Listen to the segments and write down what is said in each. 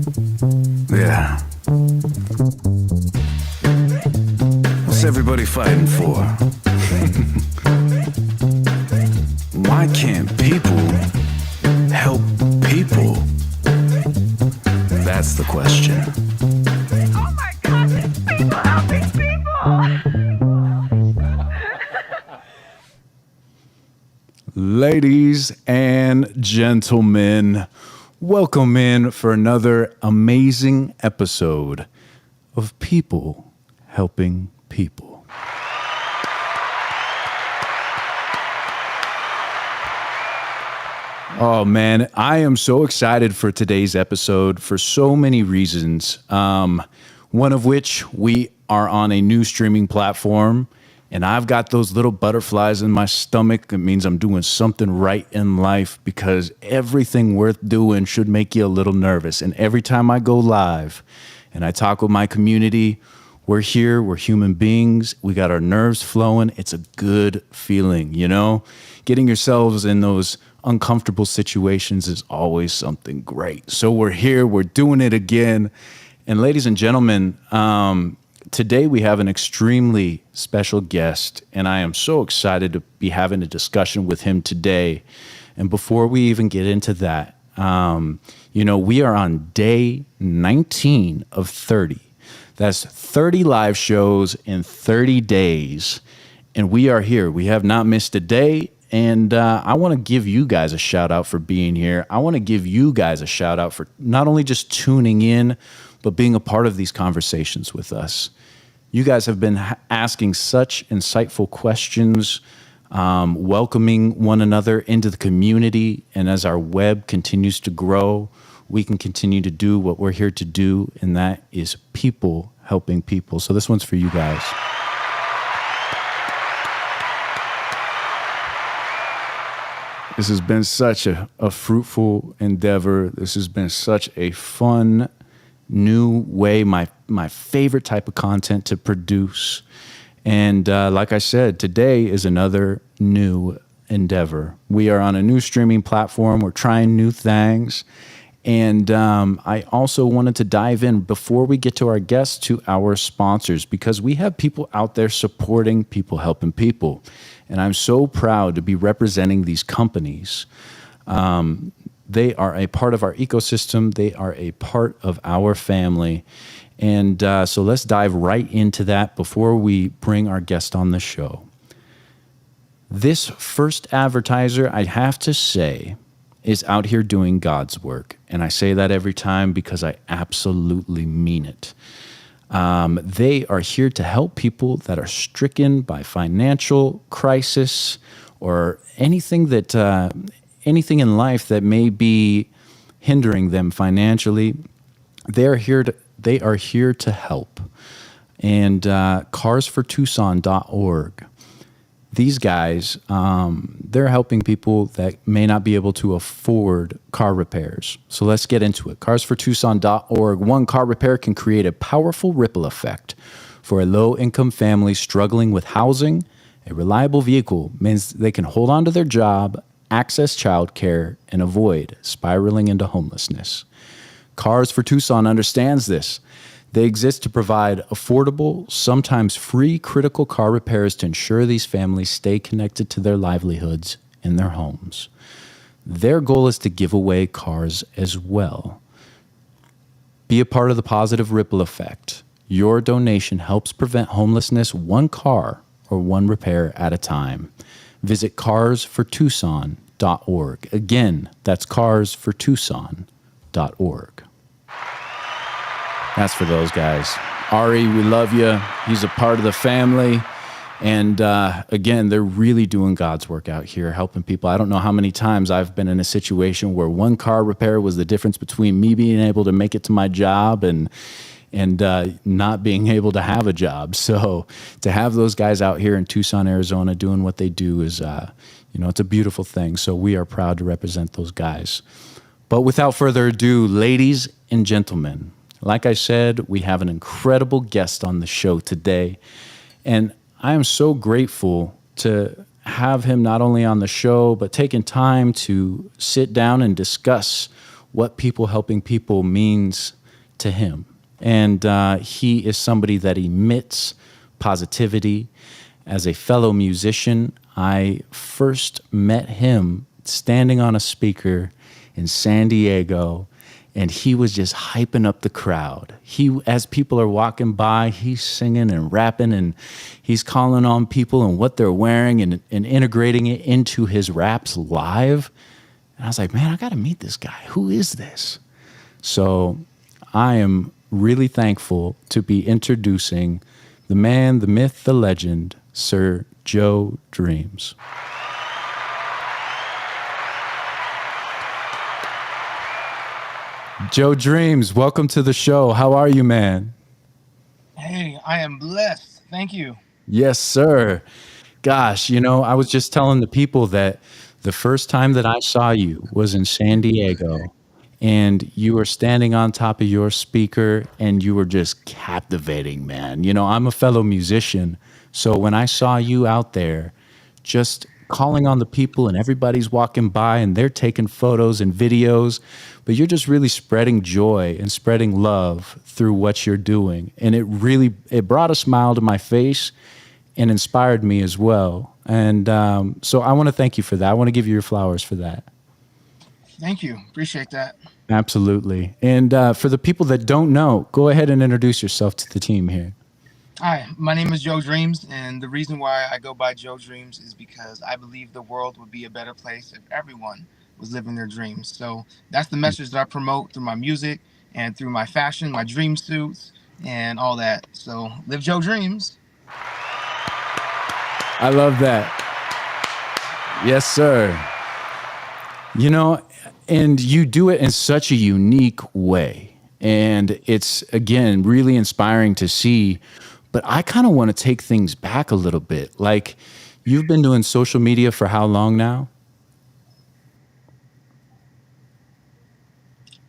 Yeah. What's everybody fighting for? Why can't people help people? That's the question. Oh my gosh, it's people helping people! Ladies and gentlemen, welcome in for another amazing episode of People Helping People. Oh man, I am so excited for today's episode for so many reasons. One of which, we are on a new streaming platform, and I've got those little butterflies in my stomach. It means I'm doing something right in life, because everything worth doing should make you a little nervous. And every time I go live and I talk with my community, we're here, we're human beings, we got our nerves flowing. It's a good feeling, you know? Getting yourselves in those uncomfortable situations is always something great. So we're here, we're doing it again. And ladies and gentlemen, today we have an extremely special guest, and I am so excited to be having a discussion with him today. And before we even get into that, we are on day 19 of 30. That's 30 live shows in 30 days, and we are here. We have not missed a day, and I want to give you guys a shout out for being here. I want to give you guys a shout out for not only just tuning in, but being a part of these conversations with us. You guys have been asking such insightful questions, welcoming one another into the community, and as our web continues to grow, we can continue to do what we're here to do, and that is people helping people. So this one's for you guys. This has been such a fruitful endeavor. This has been such a fun, new way, my favorite type of content to produce. And like I said, today is another new endeavor. We are on a new streaming platform. We're trying new things. And I also wanted to dive in, before we get to our guests, to our sponsors, because we have people out there supporting people helping people. And I'm so proud to be representing these companies. They are a part of our ecosystem. They are a part of our family. And so let's dive right into that before we bring our guest on the show. This first advertiser, I have to say, is out here doing God's work. And I say that every time because I absolutely mean it. They are here to help people that are stricken by financial crisis or anything in life that may be hindering them financially. They are here to help. And carsfortucson.org. These guys, they're helping people that may not be able to afford car repairs. So let's get into it. Carsfortucson.org. One car repair can create a powerful ripple effect. For a low-income family struggling with housing, a reliable vehicle means they can hold on to their job, access childcare, and avoid spiraling into homelessness. Cars for Tucson understands this. They exist to provide affordable, sometimes free, critical car repairs to ensure these families stay connected to their livelihoods in their homes. Their goal is to give away cars as well. Be a part of the positive ripple effect. Your donation helps prevent homelessness, one car or one repair at a time. Visit carsfortucson.org. Again, that's carsfortucson.org. That's for those guys. Ari, we love you. He's a part of the family. And again, they're really doing God's work out here, helping people. I don't know how many times I've been in a situation where one car repair was the difference between me being able to make it to my job and not being able to have a job. So to have those guys out here in Tucson, Arizona, doing what they do is, it's a beautiful thing. So we are proud to represent those guys. But without further ado, ladies and gentlemen, like I said, we have an incredible guest on the show today. And I am so grateful to have him not only on the show, but taking time to sit down and discuss what people helping people means to him. And he is somebody that emits positivity. As a fellow musician, I first met him standing on a speaker in San Diego, and he was just hyping up the crowd. As people are walking by, he's singing and rapping, and he's calling on people and what they're wearing and integrating it into his raps live. And I was like, man, I got to meet this guy. Who is this? So I am really thankful to be introducing the man, the myth, the legend, Sir Joe Dreamz. Joe Dreamz, welcome to the show. How are you, man? Hey, I am blessed. Thank you. Yes, sir. Gosh, I was just telling the people that the first time that I saw you was in San Diego, and you were standing on top of your speaker and you were just captivating, man. I'm a fellow musician, so when I saw you out there just calling on the people and everybody's walking by and they're taking photos and videos, but you're just really spreading joy and spreading love through what you're doing. And it brought a smile to my face and inspired me as well. And so I want to thank you for that. I want to give you your flowers for that. Thank you. Appreciate that. Absolutely. And for the people that don't know, go ahead and introduce yourself to the team here. Hi, my name is Joe Dreamz, and the reason why I go by Joe Dreamz is because I believe the world would be a better place if everyone was living their dreams. So that's the message that I promote through my music and through my fashion, my dream suits, and all that. So live Joe Dreamz. I love that. Yes, sir. And you do it in such a unique way. And it's, again, really inspiring to see. But I kind of want to take things back a little bit. Like, you've been doing social media for how long now?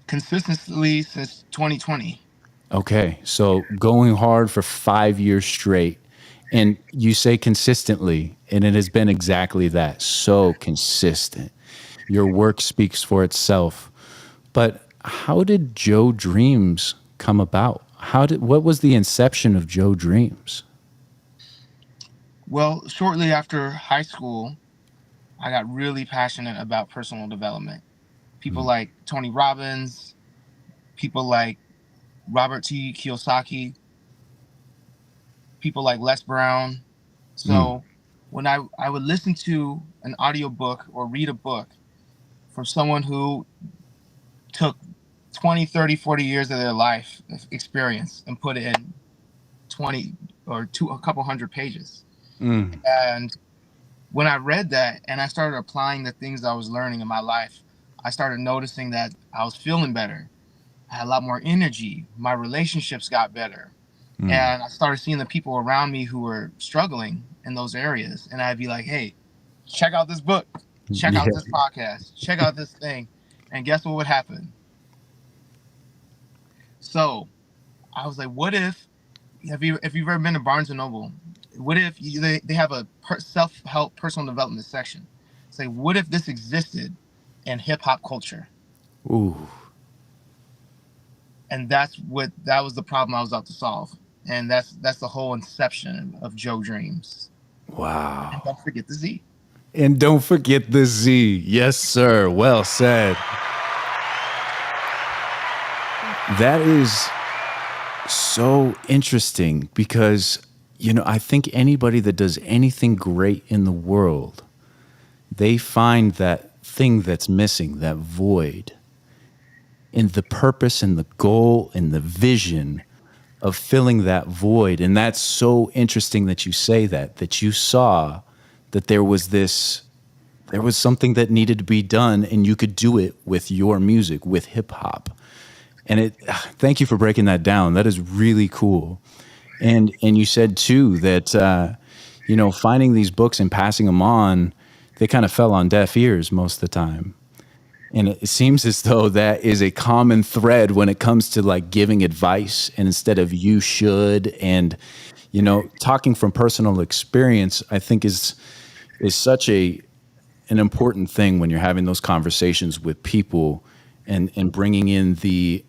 Consistently since 2020. Okay, so going hard for 5 years straight. And you say consistently, and it has been exactly that. So consistent. Your work speaks for itself. But how did Joe Dreamz come about? What was the inception of Joe Dreamz? Well, shortly after high school, I got really passionate about personal development. People like Tony Robbins, people like Robert T. Kiyosaki, people like Les Brown. So when I would listen to an audiobook or read a book from someone who took 20, 30, 40 years of their life experience and put it in 20 or a couple hundred pages. And when I read that and I started applying the things I was learning in my life, I started noticing that I was feeling better. I had a lot more energy. My relationships got better. And I started seeing the people around me who were struggling in those areas. And I'd be like, hey, check out this book. Check out this podcast. Check out this thing. And guess what would happen? So I was like, what if, if you've ever been to Barnes & Noble, what if they have a self-help personal development section? Say, what if this existed in hip-hop culture? Ooh. And that was the problem I was out to solve. And that's the whole inception of Joe Dreamz. Wow. And don't forget the Z. And don't forget the Z. Yes, sir. Well said. That is so interesting because, I think anybody that does anything great in the world, they find that thing that's missing, that void, in the purpose and the goal and the vision of filling that void. And that's so interesting that you say that you saw that there was something that needed to be done and you could do it with your music, with hip hop. And thank you for breaking that down. That is really cool. And you said too that, finding these books and passing them on, they kind of fell on deaf ears most of the time. And it seems as though that is a common thread when it comes to like giving advice and instead of you should. And, talking from personal experience, I think is such an important thing when you're having those conversations with people and bringing in the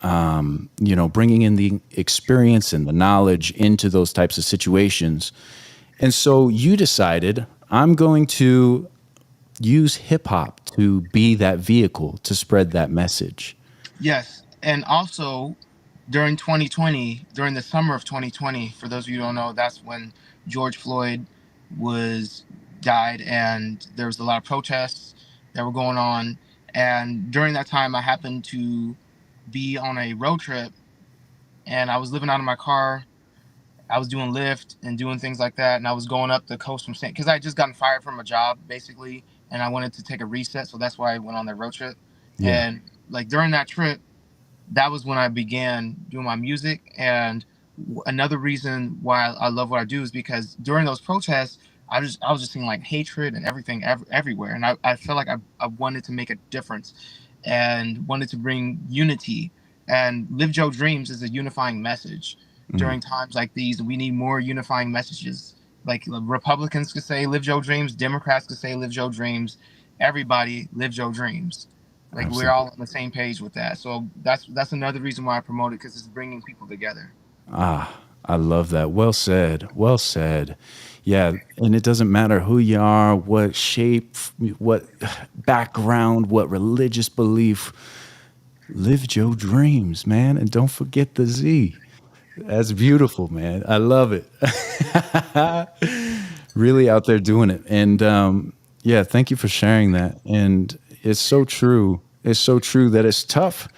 bringing in the experience and the knowledge into those types of situations. And so you decided, I'm going to use hip hop to be that vehicle to spread that message. Yes, and also during 2020, during the summer of 2020, for those of you who don't know, that's when George Floyd was died, and there was a lot of protests that were going on. And during that time, I happened to be on a road trip, and I was living out of my car. I was doing Lyft and doing things like that, and I was going up the coast from St. because I had just gotten fired from a job basically, and I wanted to take a reset, so that's why I went on that road trip. Yeah. And like during that trip, that was when I began doing my music. And another reason why I love what I do is because during those protests, I was just seeing like hatred and everything everywhere, and I felt like I wanted to make a difference and wanted to bring unity. And Live Joe Dreams is a unifying message Mm, during times like these. We need more unifying messages. Like Republicans could say Live Joe Dreams, Democrats could say Live Joe Dreams, everybody Live Joe Dreams. Like we're all absolutely. on the same page with that. So that's another reason why I promote it, because it's bringing people together. Ah, I love that. Well said. Well said. Yeah. And it doesn't matter who you are, what shape, what background, what religious belief. Live your dreams, man. And don't forget the Z. That's beautiful, man. I love it. Really out there doing it. And yeah, thank you for sharing that. And it's so true. It's so true that it's tough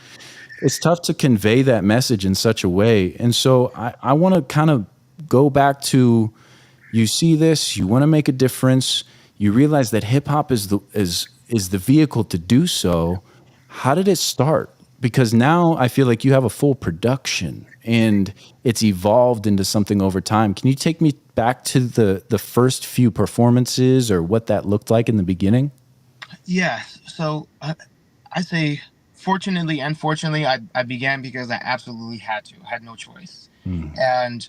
to convey that message in such a way. And so I want to kind of go back to, you see this, you want to make a difference, you realize that hip hop is the vehicle to do so. How did it start? Because now I feel like you have a full production and it's evolved into something over time. Can you take me back to the first few performances or what that looked like in the beginning? Yeah. So I say, fortunately and fortunately, I began because I absolutely had to. I had no choice. Mm, And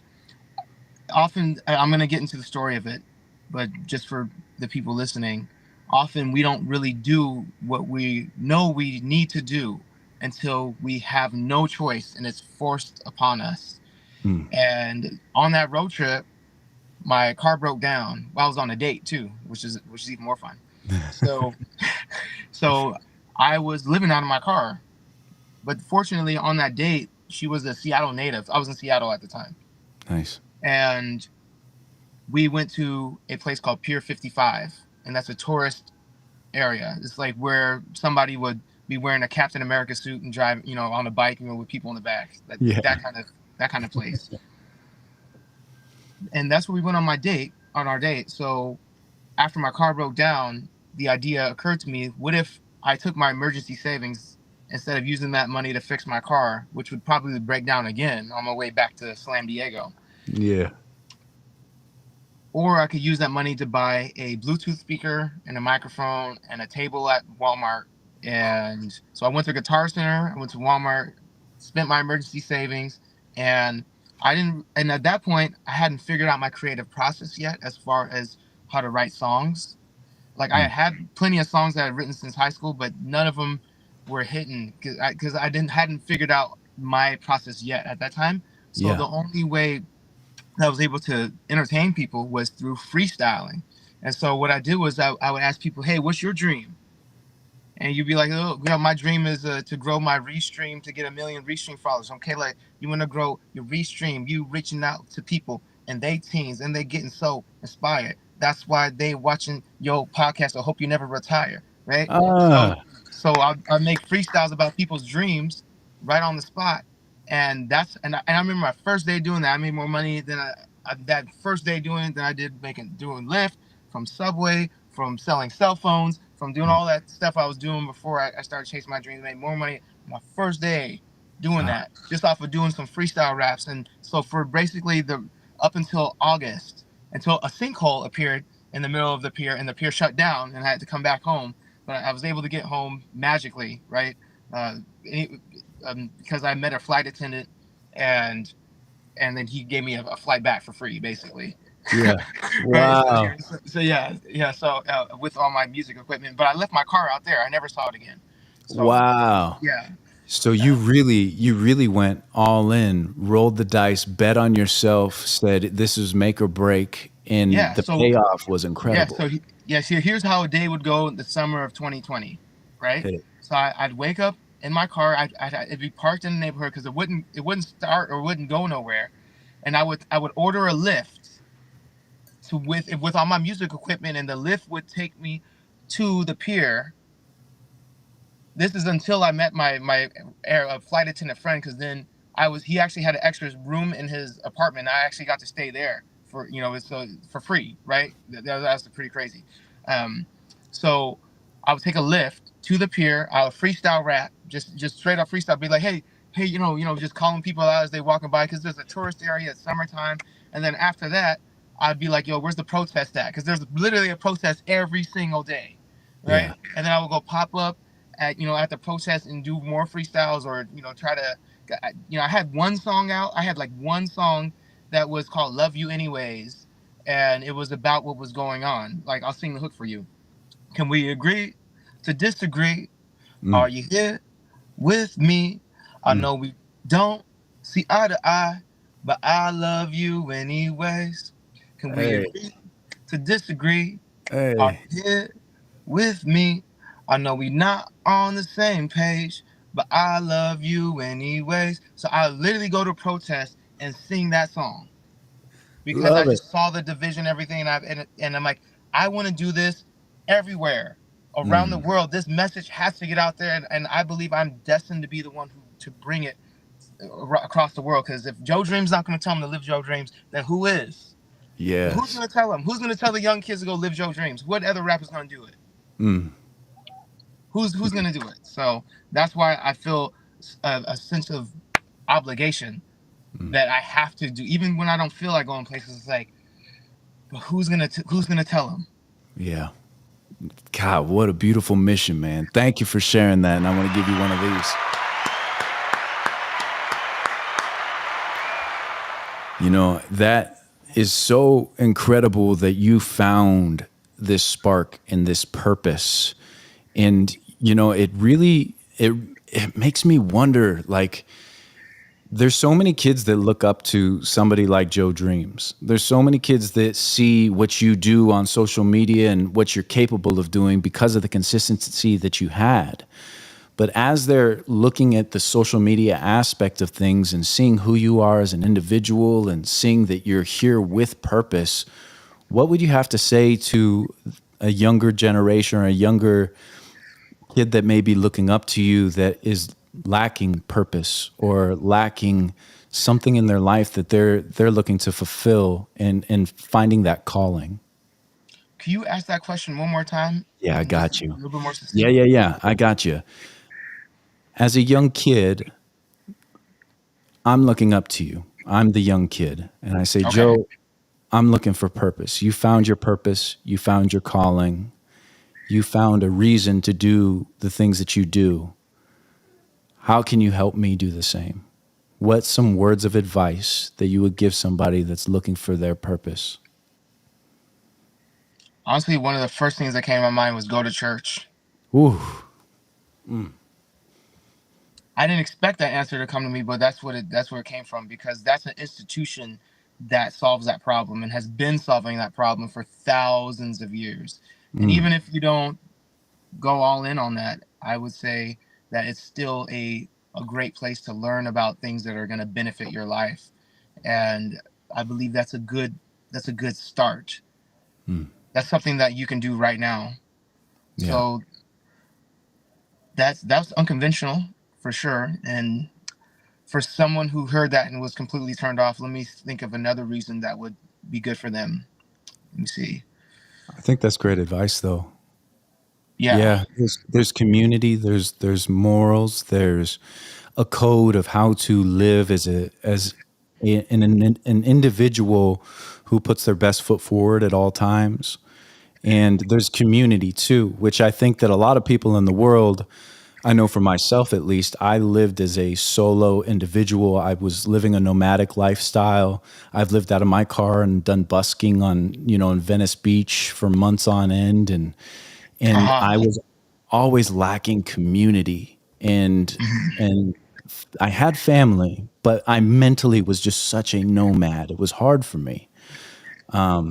often, I'm going to get into the story of it, but just for the people listening, often we don't really do what we know we need to do until we have no choice and it's forced upon us. mm. And on that road trip, my car broke down. Well, I was on a date too, which is even more fun. So so I was living out of my car, but fortunately on that date, she was a Seattle native. I was in Seattle at the time, Nice. and we went to a place called Pier 55, and that's a tourist area. It's like where somebody would be wearing a Captain America suit and drive, on a bike, with people in the back. That Yeah. that kind of that kind of place. And that's where we went on our date. So after my car broke down, the idea occurred to me: what if I took my emergency savings instead of using that money to fix my car, which would probably break down again on my way back to Slam Diego? Yeah. Or I could use that money to buy a Bluetooth speaker and a microphone and a table at Walmart. And so I went to Guitar Center, I went to Walmart, spent my emergency savings, and I didn't. And at that point, I hadn't figured out my creative process yet, as far as how to write songs. Like I Mm. had plenty of songs that I'd written since high school, but none of them were hitting because I didn't hadn't figured out my process yet at that time. So Yeah. the only way I was able to entertain people was through freestyling. And so what I did was I would ask people, "Hey, what's your dream?" And you'd be like, "Oh, my dream is to grow my restream to get 1 million restream followers." Okay, like you want to grow your restream, you reaching out to people and they teens and they getting so inspired. That's why they watching your podcast. I hope you never retire, right? So, Ah. so I make freestyles about people's dreams right on the spot, and I remember my first day doing that. I made more money than that first day doing it than I did doing Lyft, from Subway, from selling cell phones, from doing Mm. all that stuff I was doing before I started chasing my dreams. Made more money my first day doing Ah. that, just off of doing some freestyle raps. And so for basically the up until August, until a sinkhole appeared in the middle of the pier, and the pier shut down, and I had to come back home. But I was able to get home magically, right? Uh, because I met a flight attendant, and then he gave me a flight back for free, basically. Yeah. Right. Wow. So yeah, yeah. So with all my music equipment, but I left my car out there. I never saw it again. So Wow. yeah. So you really went all in, rolled the dice, bet on yourself, said this is make or break, and Yeah. the So payoff was yeah. incredible. Here's how a day would go in the summer of 2020, right? Hit it. So I'd wake up in my car. It'd be parked in the neighborhood because it wouldn't start or wouldn't go nowhere, and I would order a lift to with all my music equipment, and the lift would take me to the pier. This is until I met my flight attendant friend, because then he actually had an extra room in his apartment. I actually got to stay there for so for free, right? That's pretty crazy. Um, so I would take a lift to the pier. I would freestyle rap, just straight up freestyle. Be like, hey, just calling people out as they walking by, because there's a tourist area. It's summertime, and then after that, I'd be like, yo, where's the protest at? Because there's literally a protest every single day, right? Yeah. And then I would go pop up at the protest and do more freestyles, or try to I had one song out. I had like one song that was called Love You Anyways, and it was about what was going on. Like, I'll sing the hook for you. Can we agree to disagree? Are Mm, you here with me? I mm. know we don't see eye to eye, but I love you anyways. Can we Hey, agree to disagree? Are hey, you here with me? I know we not on the same page, but I love you anyways. So I literally go to protest and sing that song, because I love it. just saw the division, everything, and I'm like, I want to do this everywhere around the Mm, world. This message has to get out there, and I believe I'm destined to be the one to bring it across the world. Because if Joe Dream's not going to tell them to live Joe Dreams, then who is? Who's yes. going to tell them? Who's going to tell the young kids to go live Joe Dreams? What other rapper's going to do it? Mm, Who's going to do it? So that's why I feel a sense of obligation mm. that I have to do, even when I don't feel like going places. It's like, but who's gonna tell them? Yeah. God, what a beautiful mission, man. Thank you for sharing that. And I want to give you one of these. That is so incredible that you found this spark and this purpose. And, it really, it makes me wonder, like, there's so many kids that look up to somebody like Joe Dreams. There's so many kids that see what you do on social media and what you're capable of doing because of the consistency that you had. But as they're looking at the social media aspect of things and seeing who you are as an individual and seeing that you're here with purpose, what would you have to say to a younger generation or a younger kid that may be looking up to you that is lacking purpose or lacking something in their life that they're looking to fulfill and finding that calling? Can you ask that question one more time, Yeah, I just got a you. little bit more Yeah, succinct? yeah, yeah. I got you. As a young kid, I'm looking up to you. I'm the young kid. And I say, Okay. Joe, I'm looking for purpose. You found your purpose. You found your calling. You found a reason to do the things that you do. How can you help me do the same? What's some words of advice that you would give somebody that's looking for their purpose? Honestly, one of the first things that came to my mind was go to church. Ooh, I didn't expect that answer to come to me, but that's where it came from, because that's an institution that solves that problem and has been solving that problem for thousands of years. And mm, even if you don't go all in on that, I would say that it's still a great place to learn about things that are going to benefit your life. And I believe that's a good start. mm, That's something that you can do right now. yeah. So that's unconventional for sure. And for someone who heard that and was completely turned off, let me think of another reason that would be good for them. Let me see. I think that's great advice, though. Yeah. Yeah, there's community, there's morals, there's a code of how to live as an individual who puts their best foot forward at all times. And there's community too, which I think that a lot of people in the world, I know for myself at least, I lived as a solo individual. I was living a nomadic lifestyle. I've lived out of my car and done busking in Venice Beach for months on end, and Uh huh. I was always lacking community. and and I had family, but I mentally was just such a nomad. It was hard for me.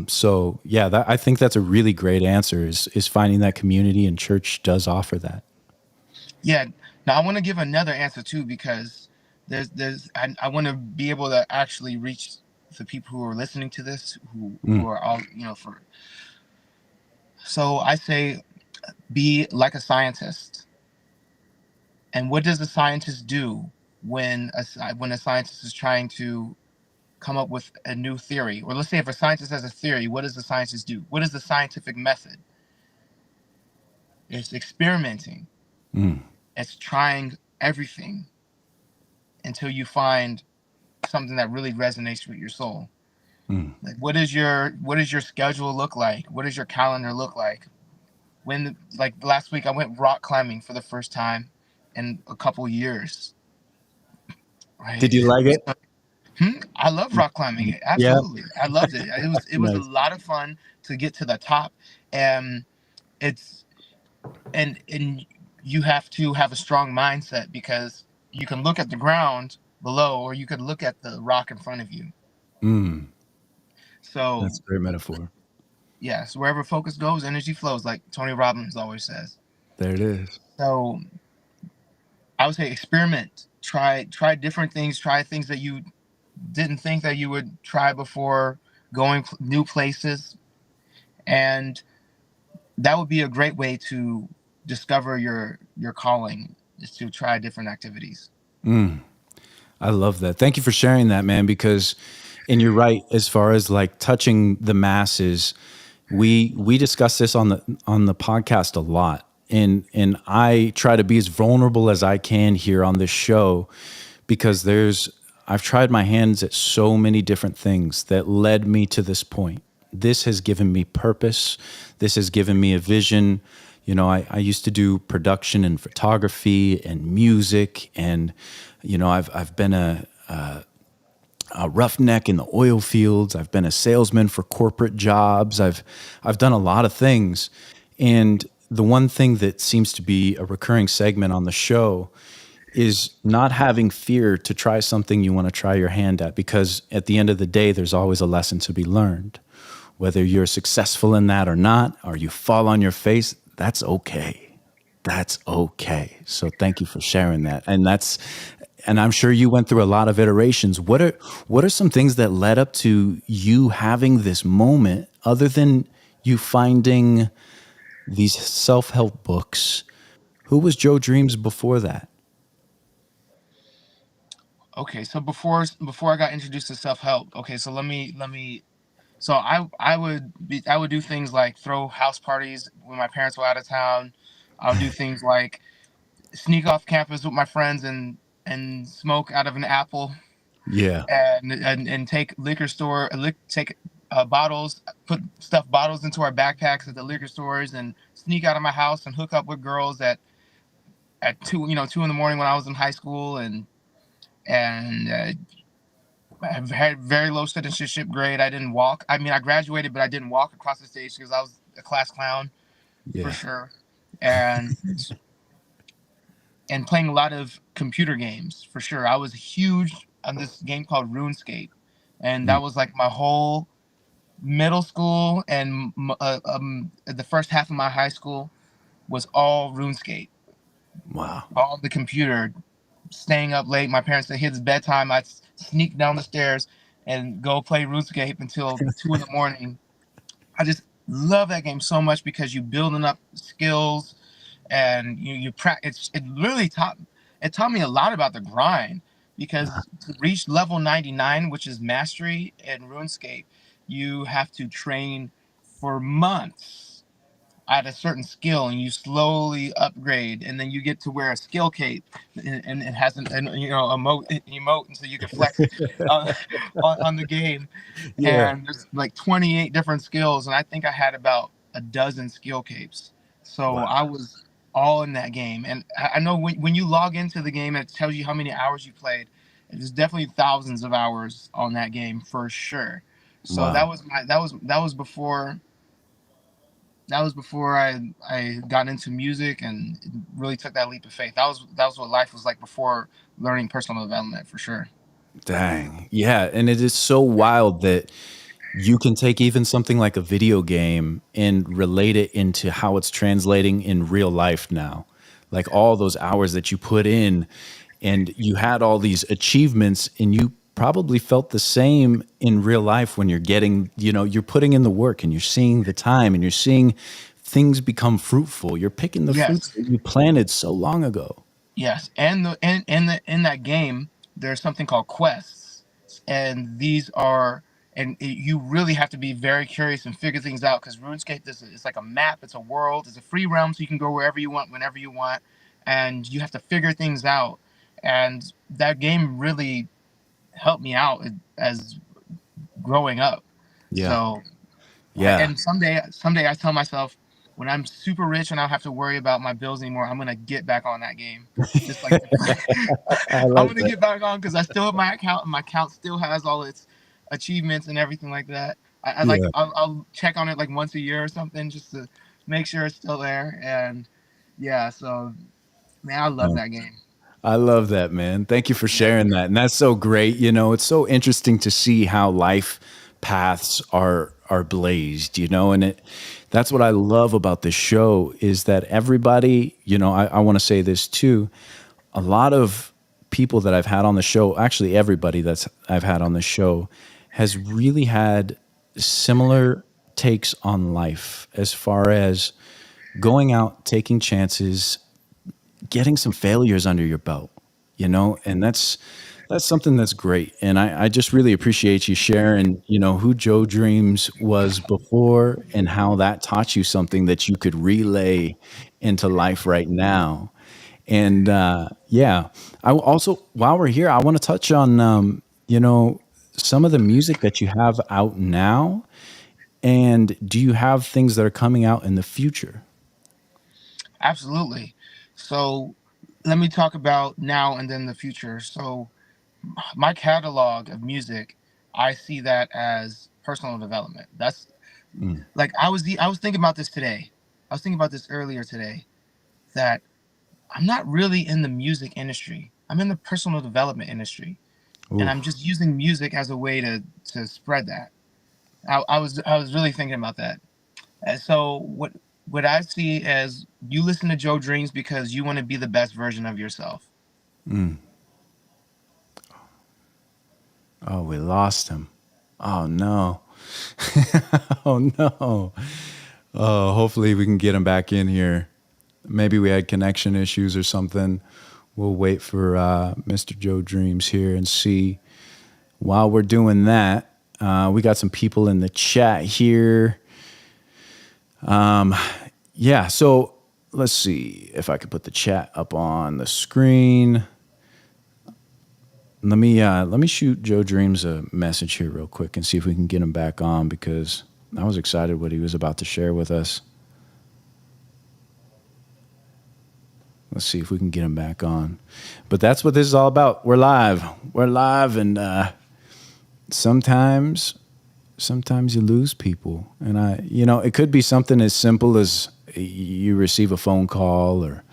So yeah, I think that's a really great answer. Is finding that community, and church does offer that. Yeah. Now I want to give another answer too, because I want to be able to actually reach the people who are listening to this, who Mm, are all, for. So I say, be like a scientist. And what does a scientist do when a scientist is trying to come up with a new theory? Or let's say if a scientist has a theory, what does the scientist do? What is the scientific method? It's experimenting. mm, It's trying everything until you find something that really resonates with your soul. mm. Like, what does your schedule look like? What does your calendar look like? Like last week, I went rock climbing for the first time in a couple years. Right? Did you like it? I love rock climbing. Yeah. Absolutely, I loved it. It was a Nice. lot of fun to get to the top, and it's and you have to have a strong mindset, because you can look at the ground below, or you could look at the rock in front of you. Mm, So that's a great metaphor. yes, wherever focus goes, energy flows, like Tony Robbins always says. There it is. So I would say experiment, try different things, try things that you didn't think that you would try before, going new places, and that would be a great way to discover your calling, is to try different activities. Mm. I love that. Thank you for sharing that, man, because and you're right, as far as like touching the masses, we discuss this on the podcast a lot. And I try to be as vulnerable as I can here on this show, because I've tried my hands at so many different things that led me to this point. This has given me purpose. This has given me a vision. I used to do production and photography and music, and I've been a roughneck in the oil fields. I've been a salesman for corporate jobs. I've done a lot of things, and the one thing that seems to be a recurring segment on the show is not having fear to try something you want to try your hand at, because at the end of the day, there's always a lesson to be learned. Whether you're successful in that or not, or you fall on your face, that's okay. That's okay. So thank you for sharing that. And I'm sure you went through a lot of iterations. What are some things that led up to you having this moment, other than you finding these self-help books? Who was Joe Dreams before that? Okay, so before I got introduced to self help, okay, so let me. So I would do things like throw house parties when my parents were out of town. I would do things like sneak off campus with my friends and smoke out of an apple, Yeah. and take take bottles, put stuff bottles into our backpacks at the liquor stores, and sneak out of my house and hook up with girls at 2 in the morning when I was in high school, and I had very low citizenship grade. I didn't walk. I mean, I graduated, but I didn't walk across the stage because I was a class clown for Yeah. sure, and and playing a lot of computer games for sure. I was huge on this game called RuneScape, and Mm. that was like my whole middle school, and the first half of my high school was all RuneScape, Wow. all the computer, staying up late. My parents said it's bedtime. I'd sneak down the stairs and go play RuneScape until 2 in the morning. I just love that game so much, because you building up skills, and you practice. It taught me a lot about the grind, because to reach level 99, which is mastery in RuneScape, you have to train for months at a certain skill, and you slowly upgrade, and then you get to wear a skill cape, and it has emote, and so you can flex uh, on the game. Yeah. And there's like 28 different skills, and I think I had about a dozen skill capes. So Wow. I was all in that game, and I know when you log into the game, it tells you how many hours you played. There's definitely thousands of hours on that game for sure. So Wow. that was before that was before I got into music and really took that leap of faith. That was what life was like before learning personal development for sure. Dang. Yeah. And it is so wild that you can take even something like a video game and relate it into how it's translating in real life now. Like all those hours that you put in, and you had all these achievements, and you probably felt the same in real life when you're getting, you're putting in the work and you're seeing the time and you're seeing things become fruitful. You're picking the fruits Yes. that you planted so long ago. Yes, and in that game, there's something called quests, and these are you really have to be very curious and figure things out because RuneScape is it's like a map, it's a world, it's a free realm, so you can go wherever you want, whenever you want, and you have to figure things out. And that game really helped me out as growing up. Yeah. So Yeah. and someday I tell myself when I'm super rich and I don't have to worry about my bills anymore, I'm gonna get back on that game. Just like I I'm like gonna that. get back on because I still have my account and my account still has all its achievements and everything like that. I like Yeah. I'll check on it like once a year or something just to make sure it's still there. And yeah, so man, I love that game. I love that, man. Thank you for Yeah. sharing that. And that's so great. It's so interesting to see how life paths are blazed, and that's what I love about this show is that everybody, I want to say this too. A lot of people that I've had on the show, actually everybody that's I've had on the show has really had similar takes on life as far as going out, taking chances, getting some failures under your belt, and that's something that's great. And I just really appreciate you sharing, who Joe Dreams was before and how that taught you something that you could relay into life right now. And yeah, I also, while we're here, I want to touch on, some of the music that you have out now. And do you have things that are coming out in the future? Absolutely. So let me talk about now and then the future. So my catalog of music, I see that as personal development. That's Mm. like I was thinking about this today. I was thinking about this earlier today that I'm not really in the music industry. I'm in the personal development industry, and Ooh. I'm just using music as a way to spread that. I was really thinking about that. And so what I see as you listen to Joe Dreams because you want to be the best version of yourself. Mm. Oh, we lost him. Oh no. Oh no. Oh, hopefully we can get him back in here. Maybe we had connection issues or something. We'll wait for Mr. Joe Dreams here and see. While we're doing that, we got some people in the chat here. Yeah, so let's see if I could put the chat up on the screen. Let me shoot Joe Dreams a message here real quick and see if we can get him back on because I was excited what he was about to share with us. Let's see if we can get him back on. But that's what this is all about. We're live. We're live, and sometimes you lose people. And it could be something as simple as you receive a phone call or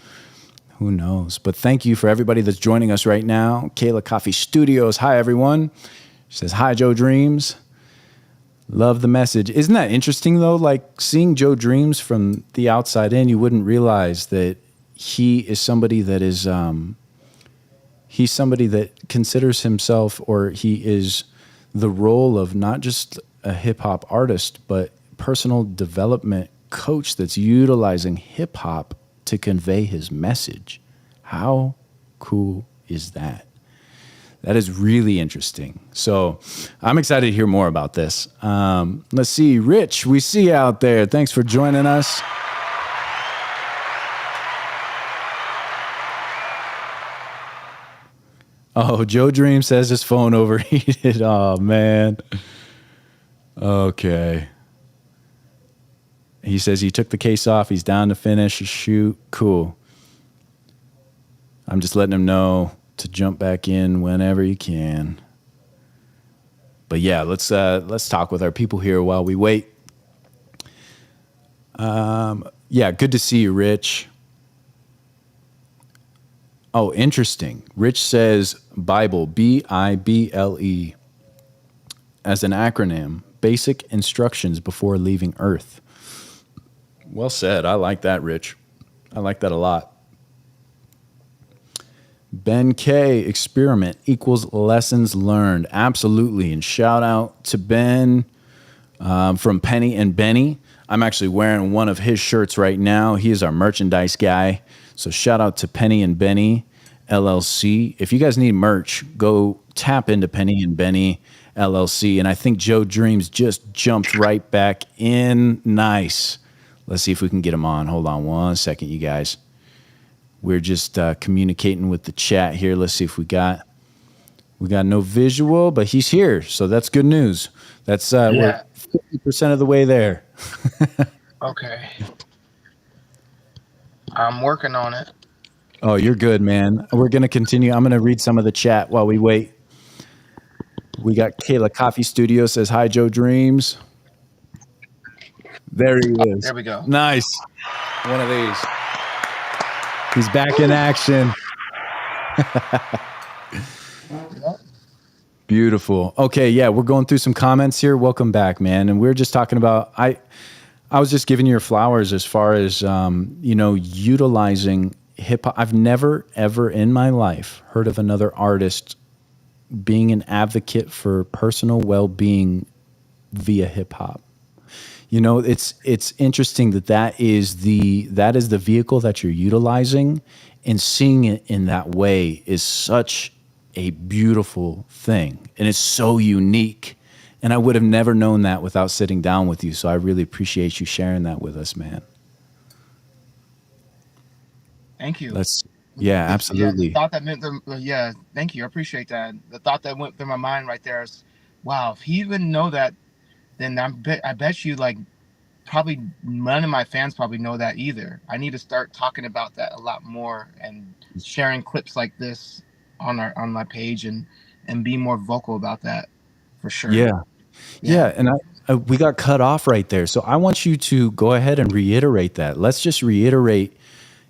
who knows. But thank you for everybody that's joining us right now. Kayla Coffee Studios. Hi, everyone. She says, hi, Joe Dreams. Love the message. Isn't that interesting, though? Like seeing Joe Dreams from the outside in, you wouldn't realize that he is somebody that is, he's somebody that considers himself, or he is the role of not just a hip hop artist, but personal development coach that's utilizing hip hop to convey his message. How cool is that? That is really interesting. So I'm excited to hear more about this. Let's see. Rich, we see you out there. Thanks for joining us. Oh, Joe Dream says his phone overheated. Oh, man. Okay. He says he took the case off. He's down to finish a shoot. Cool. I'm just letting him know to jump back in whenever you can. But yeah, let's talk with our people here while we wait. Yeah, good to see you, Rich. Oh, interesting. Rich says Bible, Bible, as an acronym, basic instructions before leaving Earth. Well said. I like that, Rich. I like that a lot. Ben K, experiment equals lessons learned. Absolutely. And shout out to Ben from Penny and Benny. I'm actually wearing one of his shirts right now. He is our merchandise guy. So shout out to Penny and Benny LLC. If you guys need merch, go tap into Penny and Benny LLC. And I think Joe Dreamz just jumped right back in. Nice. Let's see if we can get him on. Hold on one second, you guys. We're just communicating with the chat here. Let's see if we got no visual, but he's here, so that's good news. That's we're 50% of the way there. Okay. I'm working on it. Oh, you're good, man. We're gonna continue. I'm gonna read some of the chat while we wait. We got Kayla Coffee Studio says hi, Joe Dreamz. There he is. There we go. Nice. One of these. He's back in action. Beautiful. Okay, yeah, we're going through some comments here. Welcome back, man. And we're just talking about I was just giving you your flowers as far as utilizing hip hop. I've never ever in my life heard of another artist being an advocate for personal well-being via hip hop. You know, it's interesting that is the vehicle that you're utilizing, and seeing it in that way is such a beautiful thing, and it's so unique. And I would have never known that without sitting down with you. So I really appreciate you sharing that with us, man. Thank you. Yeah, absolutely. Yeah, the thought that meant yeah, thank you. I appreciate that. The thought that went through my mind right there is, wow, if he even know that, then I bet you like probably none of my fans probably know that either. I need to start talking about that a lot more and sharing clips like this on my page and be more vocal about that for sure. Yeah, and we got cut off right there. So I want you to go ahead and reiterate that. Let's just reiterate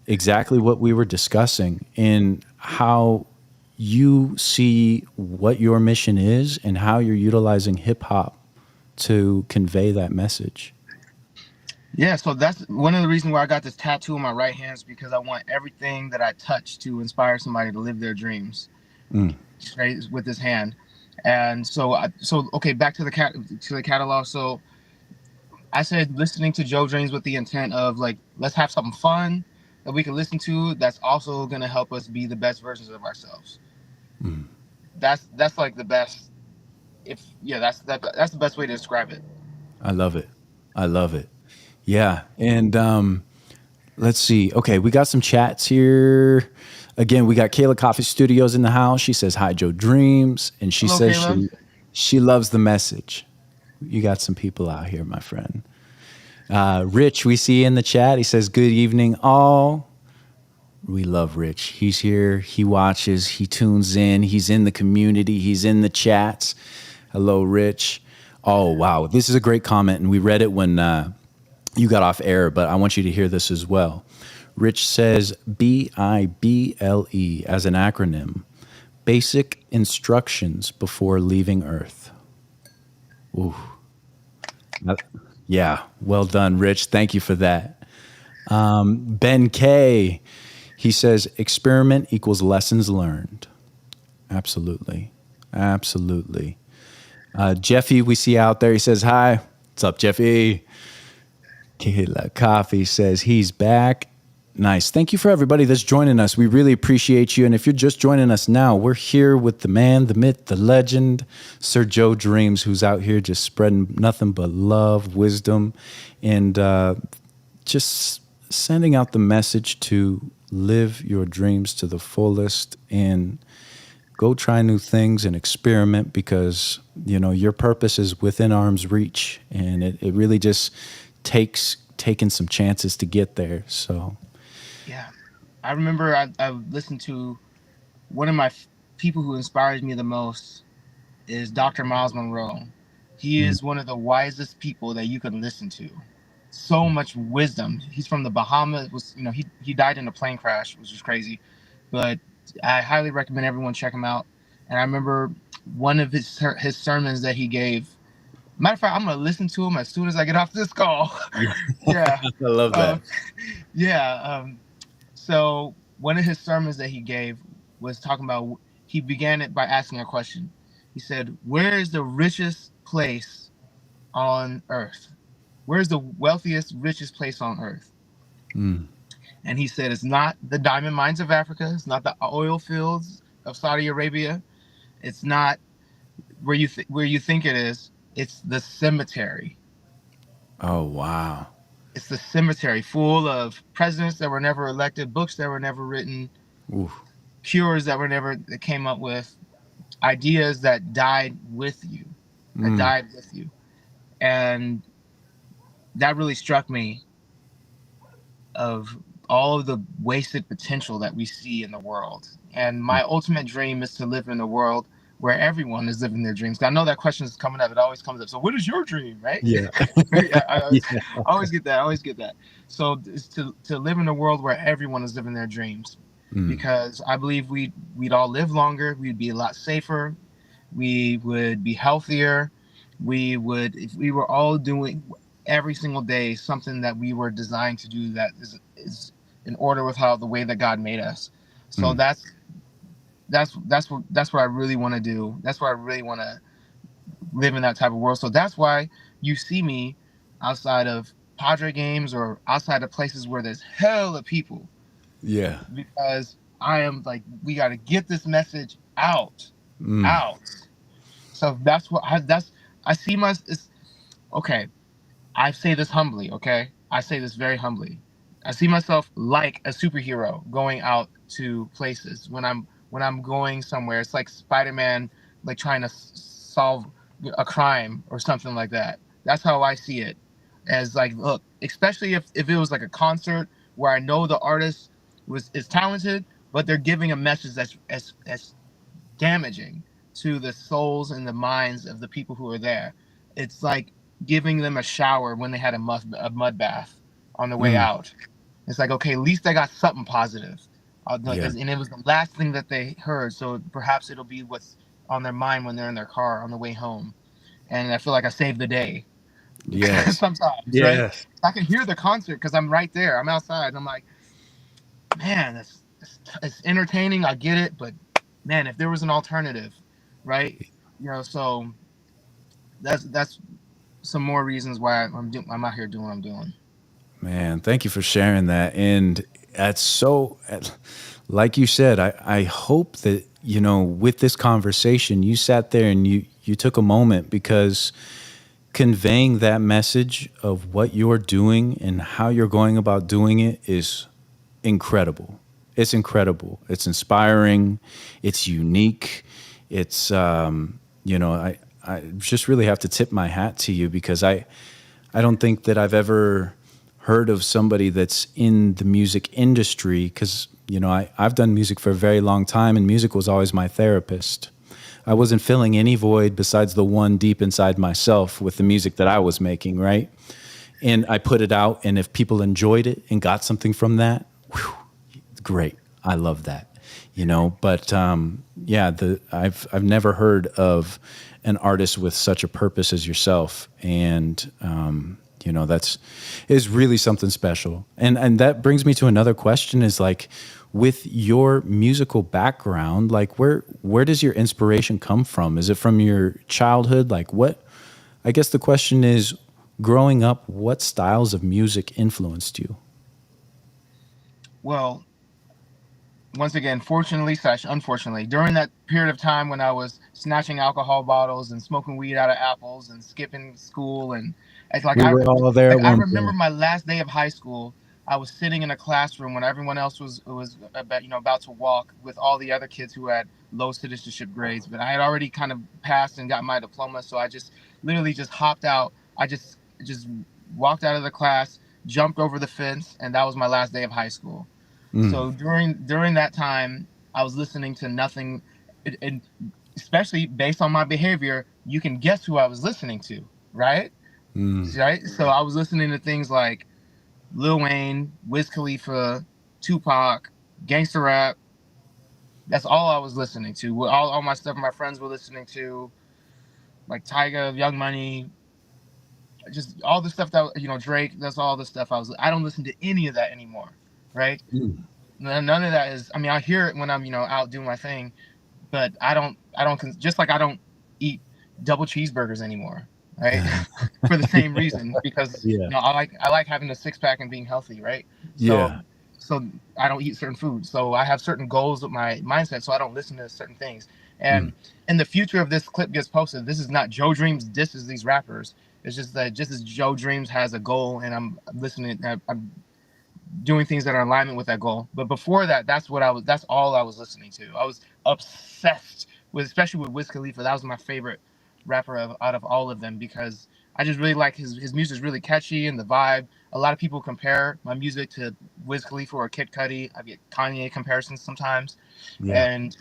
exactly what we were discussing and how you see what your mission is and how you're utilizing hip hop to convey that message. Yeah, so that's one of the reasons why I got this tattoo on my right hand, is because I want everything that I touch to inspire somebody to live their dreams. Straight with this hand. And so okay, back to the catalog. So I said listening to Joe Dreamz with the intent of like, let's have something fun that we can listen to that's also going to help us be the best versions of ourselves. That's like the best. That's the best way to describe it. I love it. Yeah. And let's see. Okay, we got some chats here. Again, we got Kayla Coffee Studios in the house. She says hi, Joe Dreamz, and she Hello, says she loves the message. You got some people out here, my friend. Rich, we see in the chat. He says, good evening, all. We love Rich. He's here. He watches. He tunes in. He's in the community. He's in the chats. Hello, Rich. Oh, wow. This is a great comment, and we read it when you got off air, but I want you to hear this as well. Rich says BIBLE as an acronym, basic instructions before leaving Earth. Ooh. Yeah, well done, Rich. Thank you for that. Ben K, he says experiment equals lessons learned. Absolutely. Absolutely. Jeffy, we see out there. He says, hi. What's up, Jeffy? Kayla Coffee says he's back. Nice. Thank you for everybody that's joining us. We really appreciate you. And if you're just joining us now, we're here with the man, the myth, the legend, Sir Joe Dreamz, who's out here just spreading nothing but love, wisdom, and just sending out the message to live your dreams to the fullest and go try new things and experiment, because, you know, your purpose is within arm's reach, and it really just takes taking some chances to get there. So yeah, I remember I listened to one of my people who inspires me the most is Dr. Miles Monroe. He is one of the wisest people that you can listen to. so much wisdom. He's from the Bahamas. Was he died in a plane crash, which is crazy, but I highly recommend everyone check him out. And I remember one of his sermons that he gave. Matter of fact, I'm gonna listen to him as soon as I get off this call. Yeah. Yeah, I love that. um, yeah. So one of his sermons that he gave was talking about. He began it by asking a question. He said, "Where is the richest place on earth? Where's the wealthiest, richest place on earth?" Mm. And he said, "It's not the diamond mines of Africa. It's not the oil fields of Saudi Arabia. It's not where you think it is. It's the cemetery. Oh, wow. It's the cemetery full of presidents that were never elected, books that were never written, Ooh. cures that came up with, ideas that died with you, that Mm. died with you." And that really struck me, of all of the wasted potential that we see in the world. And my ultimate dream is to live in a world where everyone is living their dreams. I know that question is coming up. It always comes up. So what is your dream, right? Yeah. I Yeah. always get that. I always get that. So it's to live in a world where everyone is living their dreams, Mm. because I believe we'd all live longer. We'd be a lot safer. We would be healthier. We would, if we were all doing every single day something that we were designed to do, that is in order with how the way that God made us. So Mm. that's what I really want to do. That's why I really want to live in that type of world. So that's why you see me outside of Padre games or outside of places where there's hell of people, Yeah. because I am like, we got to get this message out, Mm. out. So I see my. It's, okay, I say this humbly, okay? I say this very humbly. I see myself like a superhero going out to places when I'm going somewhere. It's like Spider-Man, like trying to solve a crime or something like that. That's how I see it. As like, look, especially if it was like a concert where I know the artist is talented, but they're giving a message that's damaging to the souls and the minds of the people who are there. It's like giving them a shower when they had a mud bath on the way Mm. out. It's like, okay, at least I got something positive. Yeah. And it was the last thing that they heard, so perhaps it'll be what's on their mind when they're in their car on the way home. And I feel like I saved the day Yes. sometimes, right? Yes. I can hear the concert because I'm right there. I'm outside. And I'm like, man, it's entertaining. I get it, but man, if there was an alternative, right? So that's some more reasons why I'm out here doing what I'm doing. Man, thank you for sharing that. And that's so, like you said, I hope that, with this conversation, you sat there and you took a moment, because conveying that message of what you're doing and how you're going about doing it is incredible. It's incredible. It's inspiring. It's unique. It's, I just really have to tip my hat to you, because I don't think that I've ever heard of somebody that's in the music industry, because, I've done music for a very long time, and music was always my therapist. I wasn't filling any void besides the one deep inside myself with the music that I was making, right? And I put it out, and if people enjoyed it and got something from that, whew, great. I love that, But yeah, I've never heard of an artist with such a purpose as yourself, and that's is really something special. And that brings me to another question: is like, with your musical background, like where does your inspiration come from? Is it from your childhood? Like what? I guess the question is, growing up, what styles of music influenced you? Well, once again, fortunately slash unfortunately, during that period of time when I was snatching alcohol bottles and smoking weed out of apples and skipping school, and it's like We were all there at I one remember point. my last day of high school. I was sitting in a classroom when everyone else was about to walk with all the other kids who had low citizenship grades, but I had already kind of passed and got my diploma, so I just literally just hopped out. I just walked out of the class, jumped over the fence, and that was my last day of high school. Mm. So during that time, I was listening to nothing, and especially based on my behavior, you can guess who I was listening to, right? right? So I was listening to things like Lil Wayne, Wiz Khalifa, Tupac, gangster rap. That's all I was listening to. All my stuff my friends were listening to, like Tyga, Young Money, just all the stuff that Drake. That's all the stuff I was. I don't listen to any of that anymore, right? None of that is. I mean, I hear it when I'm out doing my thing, but I don't just like I don't eat double cheeseburgers anymore, right? For the same reason, because Yeah. I like having a six pack and being healthy, right? So Yeah. so I don't eat certain foods. So I have certain goals with my mindset, so I don't listen to certain things. Mm. And in the future of this clip gets posted, this is not Joe Dreams disses these rappers. It's just that just as Joe Dreams has a goal, and I'm listening, I'm doing things that are in alignment with that goal. But before that, that's all I was listening to. I was obsessed with, especially with Wiz Khalifa. That was my favorite rapper out of all of them, because I just really like his music is really catchy, and the vibe. A lot of people compare my music to Wiz Khalifa or Kid Cudi. I get Kanye comparisons sometimes. Yeah. And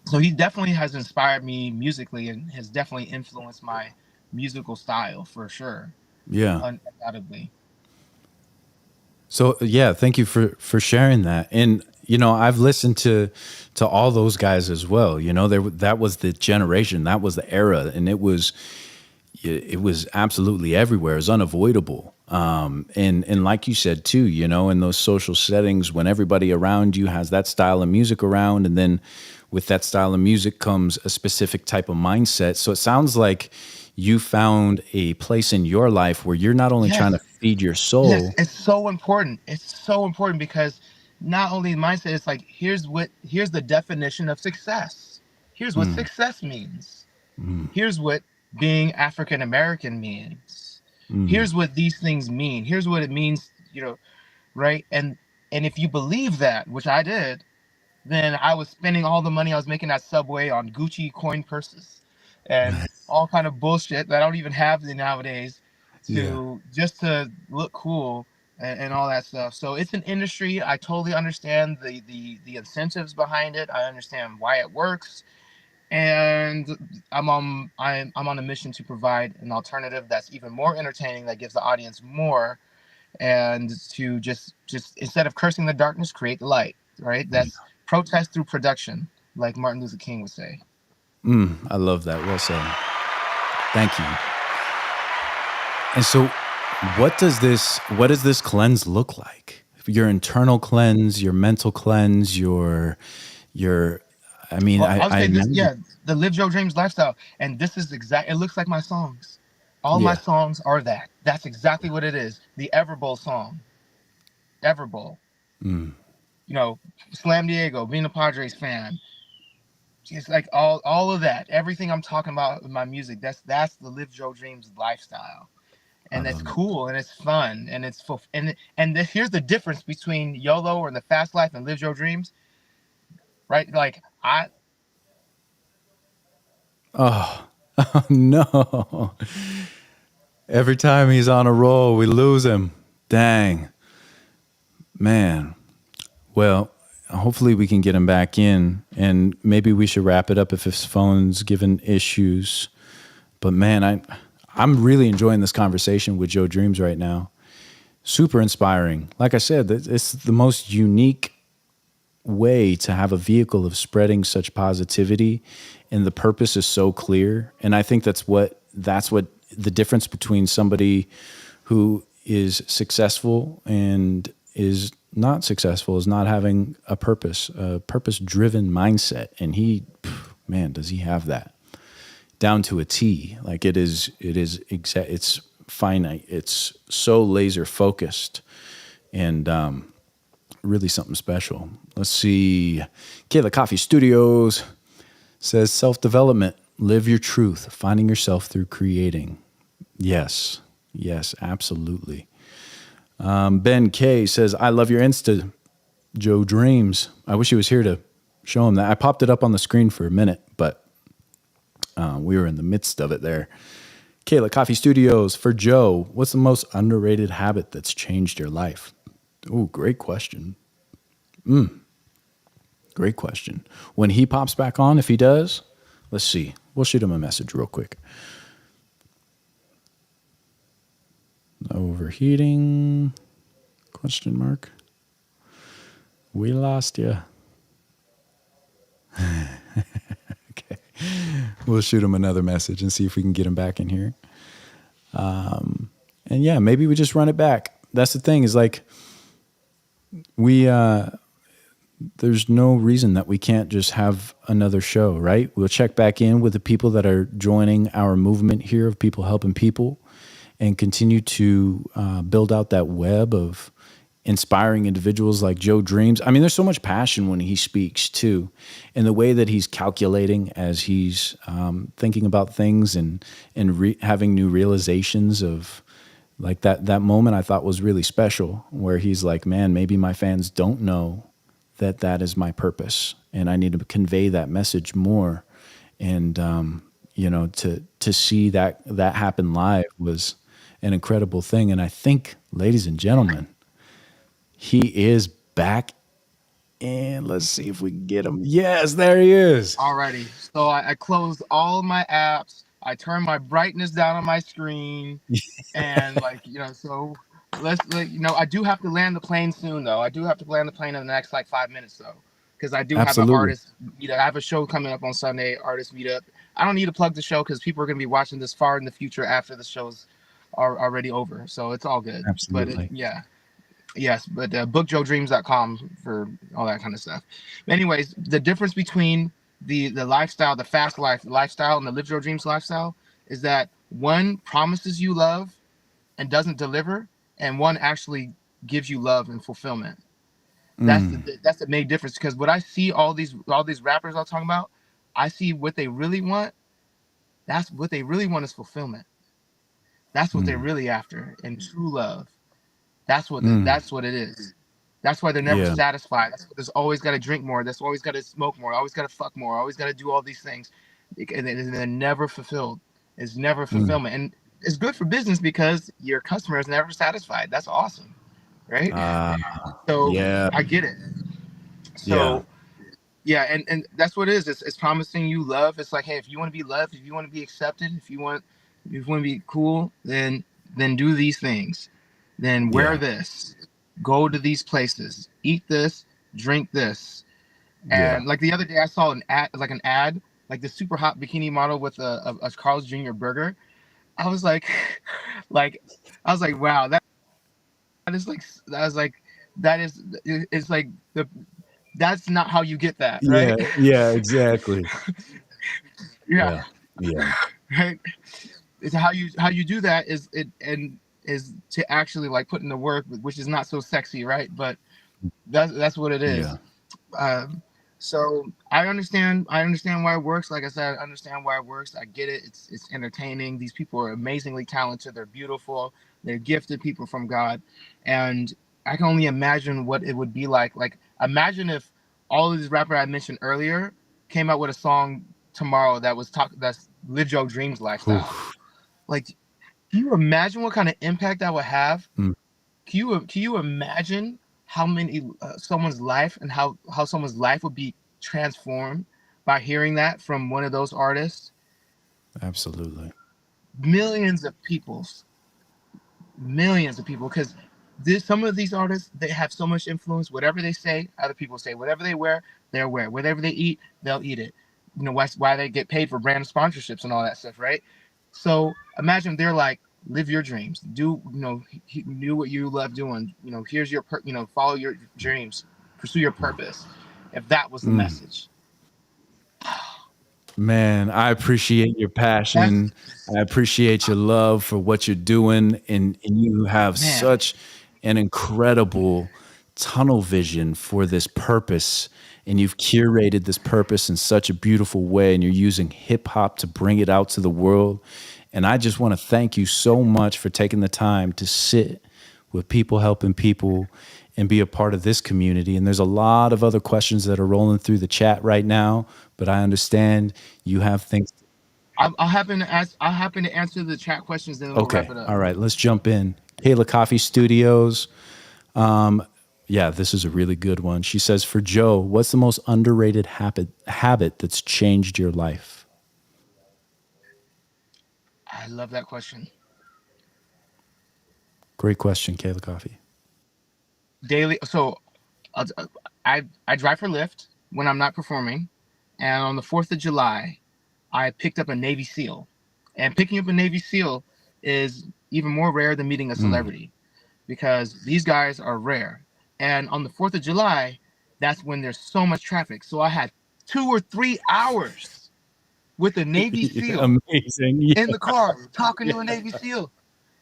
so he definitely has inspired me musically, and has definitely influenced my musical style for sure, Yeah. undoubtedly. So yeah, thank you for sharing that. And I've listened to all those guys as well. That was the generation, that was the era, and it was absolutely everywhere. It was unavoidable. And like you said too, in those social settings when everybody around you has that style of music around, and then with that style of music comes a specific type of mindset. So it sounds like you found a place in your life where you're not only trying Yes. to feed your Yes, soul. it's so important. It's so important because not only mindset, it's like here's the definition of success. Here's what Mm, success means. mm, Here's what being African American means. mm. Here's what these things mean. Here's what it means, right? And if you believe that, which I did, then I was spending all the money I was making at Subway on Gucci coin purses and all kind of bullshit that I don't even have nowadays, Yeah. to just to look cool and all that stuff. So it's an industry. I totally understand the incentives behind it. I understand why it works, and I'm on a mission to provide an alternative that's even more entertaining, that gives the audience more, and to just instead of cursing the darkness, create the light. Right? That's protest through production, like Martin Luther King would say. I love that. Well said. Thank you. And so what does this cleanse look like? Your internal cleanse, your mental cleanse, your I mean, Well, I, I would I say this, imagine. yeah, the Live Joe Dreams lifestyle, and this is exact. It looks like my songs. All my Yeah. songs are that. That's exactly what it is. The Everbowl song, Everbowl. Mm. You know, Slam Diego, being a Padres fan. It's like all of that. Everything I'm talking about with my music. That's the Live Joe Dreams lifestyle, I and it's love it. cool and it's fun and it's full. Here's the difference between YOLO or the Fast Life and Live Joe Dreams, right? Like I Oh, no. Every time he's on a roll, we lose him. Dang. Man. Well, hopefully we can get him back in, and maybe we should wrap it up if his phone's given issues. But man, I'm really enjoying this conversation with Joe Dreams right now. Super inspiring. Like I said, it's the most unique way to have a vehicle of spreading such positivity, and the purpose is so clear. And I think that's what the difference between somebody who is successful and is not successful is not having a purpose driven mindset. And man, does he have that down to a T. Like it is exact. It's finite. It's so laser focused, and really something special. Let's see. Kayla Coffee Studios says self development, live your truth, finding yourself through creating. Yes, yes, absolutely. Ben K says, I love your Insta, Joe Dreams. I wish he was here to show him that. I popped it up on the screen for a minute, but we were in the midst of it there. Kayla Coffee Studios, for Joe, what's the most underrated habit that's changed your life? Oh, great question. Great question. When he pops back on, if he does, let's see. We'll shoot him a message real quick. Overheating? Question mark. We lost you. Okay. We'll shoot him another message and see if we can get him back in here. And yeah, maybe we just run it back. That's the thing is like we there's no reason that we can't just have another show, right? We'll check back in with the people that are joining our movement here of people helping people and continue to build out that web of inspiring individuals like Joe Dreamz. I mean, there's so much passion when he speaks too, and the way that he's calculating as he's thinking about things and having new realizations of like that moment I thought was really special, where he's like, man, maybe my fans don't know that is my purpose, and I need to convey that message more. And to see that happen live was an incredible thing. And I think, ladies and gentlemen, he is back. And let's see if we can get him. Yes, there he is. Alrighty. So I closed all my apps. I turned my brightness down on my screen, and so I do have to land the plane soon, though. I do have to land the plane in the next like 5 minutes, though, because I do have an Absolutely. artist meetup. I have a show coming up on Sunday, artist meetup. I don't need to plug the show because people are going to be watching this far in the future after the shows are already over, so it's all good. But Absolutely. yeah. Yes, but bookjoedreams.com for all that kind of stuff. But anyways, the difference between the lifestyle, the fast lifestyle, and the live Joe Dreams lifestyle is that one promises you love and doesn't deliver, and one actually gives you love and fulfillment. That's the main difference. Because what I see all these rappers I'm talking about, I see what they really want. That's what they really want is fulfillment. That's what they're really after, and true love. That's what it is. That's why they're never Yeah. satisfied. That's why there's always got to drink more. That's always got to smoke more. Always got to fuck more. Always got to do all these things, and they're never fulfilled. It's never fulfillment, and it's good for business because your customer is never satisfied. That's awesome, right? Uh, So yeah. I get it. Yeah. So yeah, and that's what it is. It's promising you love. It's like, hey, if you want to be loved, if you want to be accepted, if you want to be cool, then do these things. Then wear Yeah. this. Go to these places. Eat this. Drink this. Yeah. And like the other day, I saw an ad, like the super hot bikini model with a Carl's Jr. burger. I was like, like, wow, that is like, that was like, that is, it's like that's not how you get that, Yeah. right? Yeah. Exactly. Yeah, Yeah. Yeah. right. It's how you do that is to actually like put in the work, which is not so sexy, right? But that's what it is. Yeah. Um, so I understand why it works. Like I said, I understand why it works. I get it. It's entertaining. These people are amazingly talented. They're beautiful. They're gifted people from God, and I can only imagine what it would be like. Like imagine if all of these rappers I mentioned earlier came out with a song tomorrow that's Live Joe Dreams lifestyle. Oof. Like, can you imagine what kind of impact that would have? Mm. Can you imagine how many someone's life and how someone's life would be transformed by hearing that from one of those artists? Absolutely. Millions of people, because some of these artists, they have so much influence. Whatever they say, other people say. Whatever they wear, they'll wear. Whatever they eat, they'll eat it. Why they get paid for brand sponsorships and all that stuff, right? So imagine they're like, live your dreams, do what you love doing. Here's your follow your dreams, pursue your purpose. If that was the message, Man, I appreciate your that's passion. I appreciate your love for what you're doing. And you have man. such an incredible tunnel vision for this purpose. And you've curated this purpose in such a beautiful way. And you're using hip hop to bring it out to the world. And I just want to thank you so much for taking the time to sit with people helping people and be a part of this community. And there's a lot of other questions that are rolling through the chat right now, but I understand you have things. I'll happen to answer the chat questions, then we'll wrap Okay. it up. All right. Let's jump in. Kayla Coffee Studios. Yeah, this is a really good one. She says, for Joe, what's the most underrated habit that's changed your life? I love that question. Great question, Kayla Coffee. Daily. So uh, I drive for Lyft when I'm not performing, and on the 4th of July, I picked up a Navy SEAL, and picking up a Navy SEAL is even more rare than meeting a celebrity because these guys are rare. And on the 4th of July, that's when there's so much traffic. So I had 2 or 3 hours with a Navy SEAL Amazing. Yeah. in the car talking to a Navy SEAL.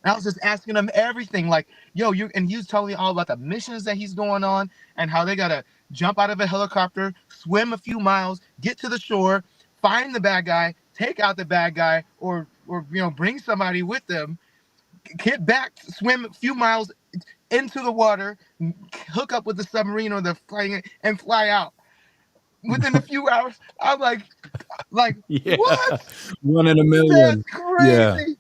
And I was just asking him everything, like, yo, and he was telling me all about the missions that he's going on and how they gotta jump out of a helicopter, swim a few miles, get to the shore, find the bad guy, take out the bad guy, or bring somebody with them, get back, swim a few miles into the water, hook up with the submarine or the flying and fly out. Within a few hours, I'm like, Yeah. what? One in a That's million. Yeah. crazy.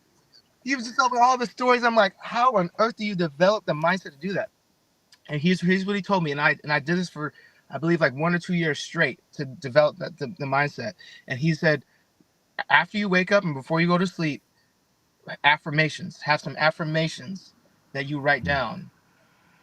He was just telling me all the stories. I'm like, how on earth do you develop the mindset to do that? And here's what he told me. And I did this for, I believe, like 1 or 2 years straight to develop the mindset. And he said, after you wake up and before you go to sleep, affirmations. Have some affirmations that you write down.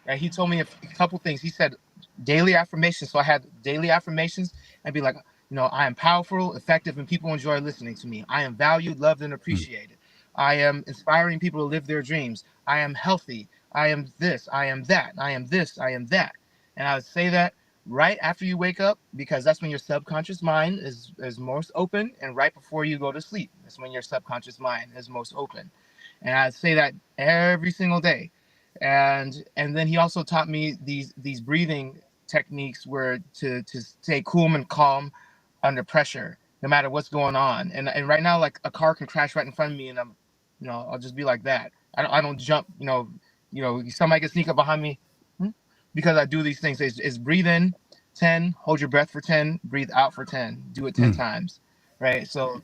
Right? He told me a couple things. He said daily affirmations. So I had daily affirmations and be like, I am powerful, effective, and people enjoy listening to me. I am valued, loved, and appreciated. I am inspiring people to live their dreams. I am healthy. I am this. I am that. I am this. I am that. And I would say that right after you wake up, because that's when your subconscious mind is most open, and right before you go to sleep, that's when your subconscious mind is most open. And I'd say that every single day. And then he also taught me these breathing techniques where to stay cool and calm under pressure, no matter what's going on. And right now, like a car can crash right in front of me, and I'll just be like that. I don't jump. Somebody can sneak up behind me because I do these things. It's breathe in 10, hold your breath for 10, breathe out for 10. Do it 10 times, right? So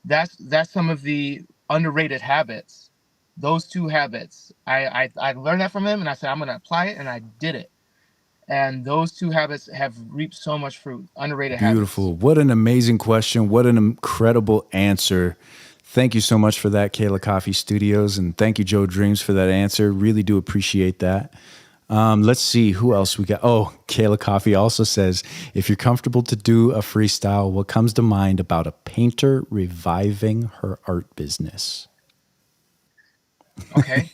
that's some of the underrated habits. Those two habits, I learned that from him, and I said I'm gonna apply it, and I did it. And those two habits have reaped so much fruit. Underrated Beautiful. habits. What an amazing question. What an incredible answer. Thank you so much for that, Kayla Coffee Studios. And thank you, Joe Dreamz, for that answer. Really do appreciate that. Let's see who else we got. Oh, Kayla Coffee also says, if you're comfortable to do a freestyle, what comes to mind about a painter reviving her art business? Okay.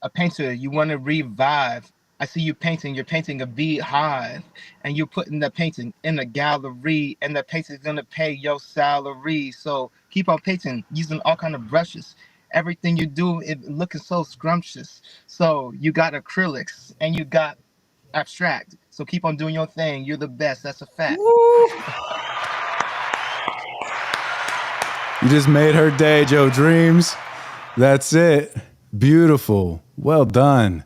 A painter, you want to revive. I see you painting. You're painting a beehive, and you're putting the painting in a gallery, and the painter's gonna pay your salary. So keep on painting using all kind of brushes. Everything you do, it looking so scrumptious. So you got acrylics and you got abstract. So keep on doing your thing. You're the best. That's a fact. You just made her day, Joe Dreamz. That's it. Beautiful. Well done.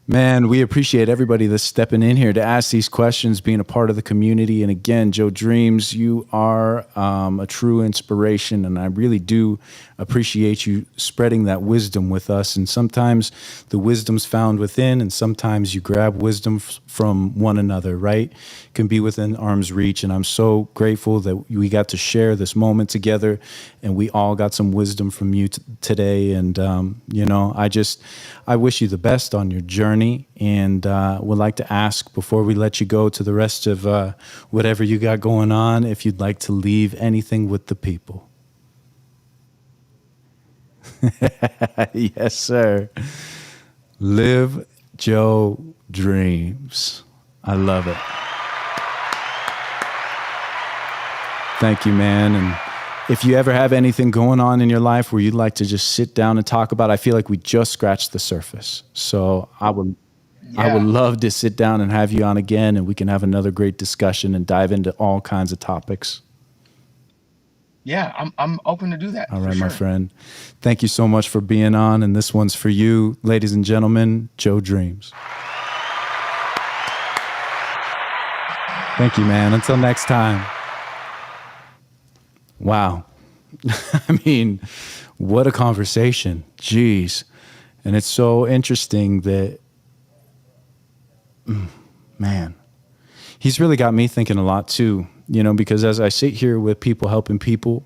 Man, we appreciate everybody that's stepping in here to ask these questions, being a part of the community. And again, Joe Dreamz, you are a true inspiration, and I really do appreciate you spreading that wisdom with us. And sometimes the wisdom's found within, and sometimes you grab wisdom from one another, right? It can be within arm's reach. And I'm so grateful that we got to share this moment together, and we all got some wisdom from you today. And, I wish you the best on your journey, and would like to ask, before we let you go to the rest of whatever you got going on, if you'd like to leave anything with the people. Yes, sir. Live Joe Dreamz. I love it. Thank you, man. And if you ever have anything going on in your life where you'd like to just sit down and talk about, I feel like we just scratched the surface. So I would love to sit down and have you on again, and we can have another great discussion and dive into all kinds of topics. Yeah, I'm open to do that. All right, my friend. Thank you so much for being on, and this one's for you, ladies and gentlemen, Joe Dreamz. Thank you, man. Until next time. Wow. I mean, what a conversation. Jeez. And it's so interesting that, man, he's really got me thinking a lot too, because as I sit here with people helping people,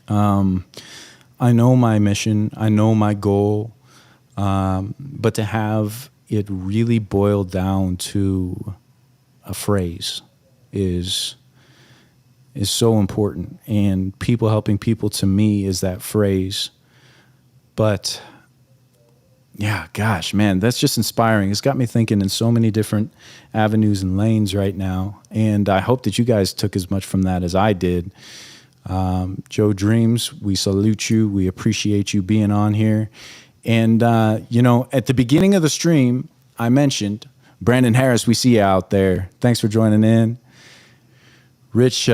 I know my mission, I know my goal, But to have it really boiled down to a phrase is so important. And people helping people, to me, is that phrase. But yeah, gosh, man, that's just inspiring. It's got me thinking in so many different avenues and lanes right now. And I hope that you guys took as much from that as I did. Joe Dreamz, we salute you. We appreciate you being on here. And, at the beginning of the stream, I mentioned Brandon Harris. We see you out there. Thanks for joining in. Rich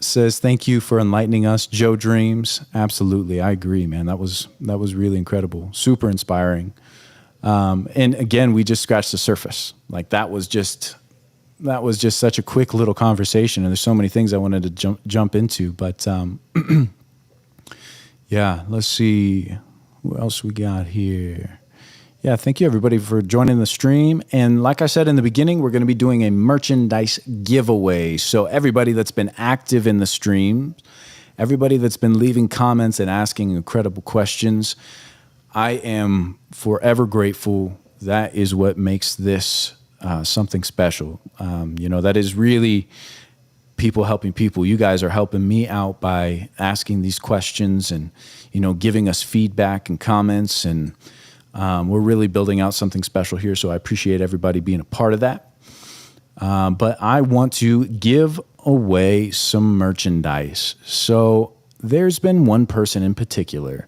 says, thank you for enlightening us. Joe Dreamz. Absolutely. I agree, man. That was really incredible. Super inspiring. And again, we just scratched the surface. Like that was just such a quick little conversation. And there's so many things I wanted to jump into, but, yeah, let's see what else we got here. Yeah, thank you everybody for joining the stream. And like I said in the beginning, we're going to be doing a merchandise giveaway. So everybody that's been active in the stream, everybody that's been leaving comments and asking incredible questions, I am forever grateful. That is what makes this something special. That is really people helping people. You guys are helping me out by asking these questions and, giving us feedback and comments, and we're really building out something special here. So I appreciate everybody being a part of that. But I want to give away some merchandise. So there's been one person in particular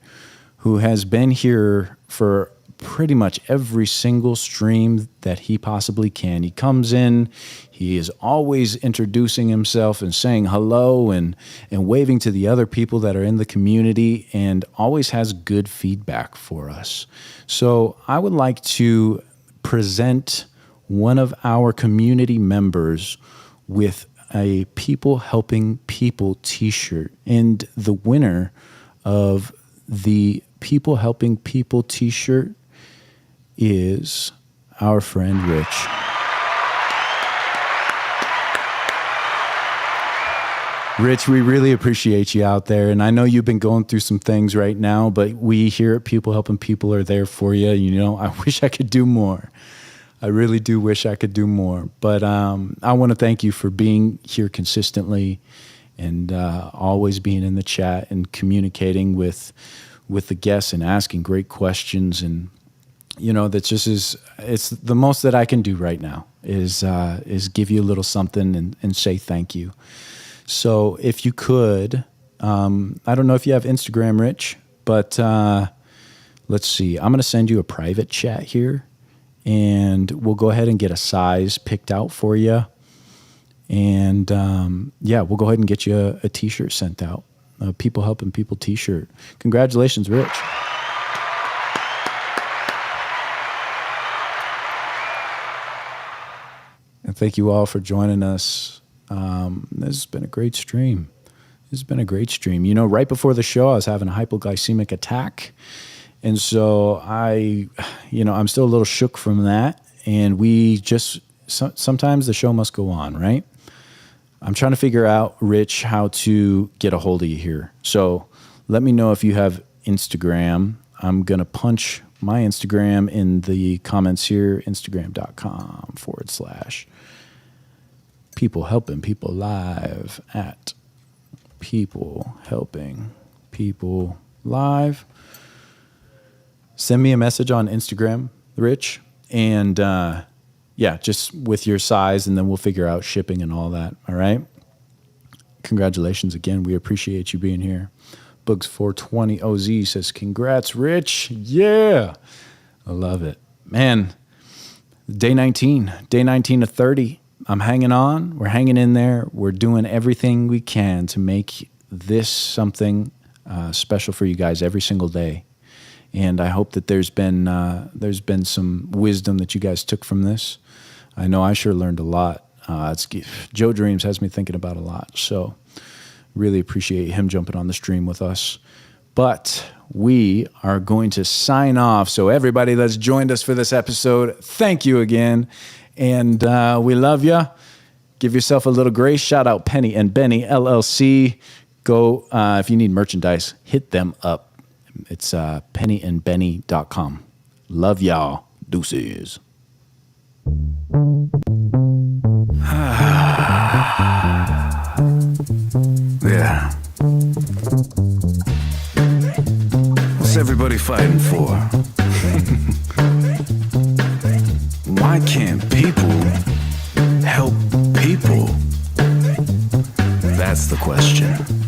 who has been here for pretty much every single stream that he possibly can. He comes in, he is always introducing himself and saying hello and waving to the other people that are in the community, and always has good feedback for us. So I would like to present one of our community members with a People Helping People t-shirt. And the winner of the People Helping People t-shirt is our friend Rich. Rich, we really appreciate you out there. And I know you've been going through some things right now, but we here at People Helping People are there for you. I wish I could do more. I really do wish I could do more. But I want to thank you for being here consistently and always being in the chat and communicating with the guests and asking great questions. And it's the most that I can do right now is give you a little something and say thank you. So if you could, I don't know if you have Instagram, Rich, but let's see. I'm going to send you a private chat here, and we'll go ahead and get a size picked out for you. And we'll go ahead and get you a t-shirt sent out, a People Helping People t-shirt. Congratulations, Rich. And thank you all for joining us. This has been a great stream. Right before the show, I was having a hypoglycemic attack. And so I'm still a little shook from that. And sometimes the show must go on, right? I'm trying to figure out, Rich, how to get a hold of you here. So let me know if you have Instagram. I'm going to punch my Instagram in the comments here, instagram.com/People Helping People Live at People Helping People Live. Send me a message on Instagram, Rich, and just with your size, and then we'll figure out shipping and all that. All right. Congratulations again. We appreciate you being here. Bugs420OZ says, congrats, Rich. Yeah. I love it. Man, day 19 to 30. I'm hanging on. We're hanging in there. We're doing everything we can to make this something special for you guys every single day. And I hope that there's been some wisdom that you guys took from this. I know I sure learned a lot. Joe Dreamz has me thinking about a lot. So really appreciate him jumping on the stream with us. But we are going to sign off. So everybody that's joined us for this episode, thank you again. And we love you. Give yourself a little grace. Shout out Penny and Benny LLC. Go, if you need merchandise, hit them up. It's pennyandbenny.com. Love y'all. Deuces. Yeah. What's everybody fighting for? Why can't people help people? That's the question.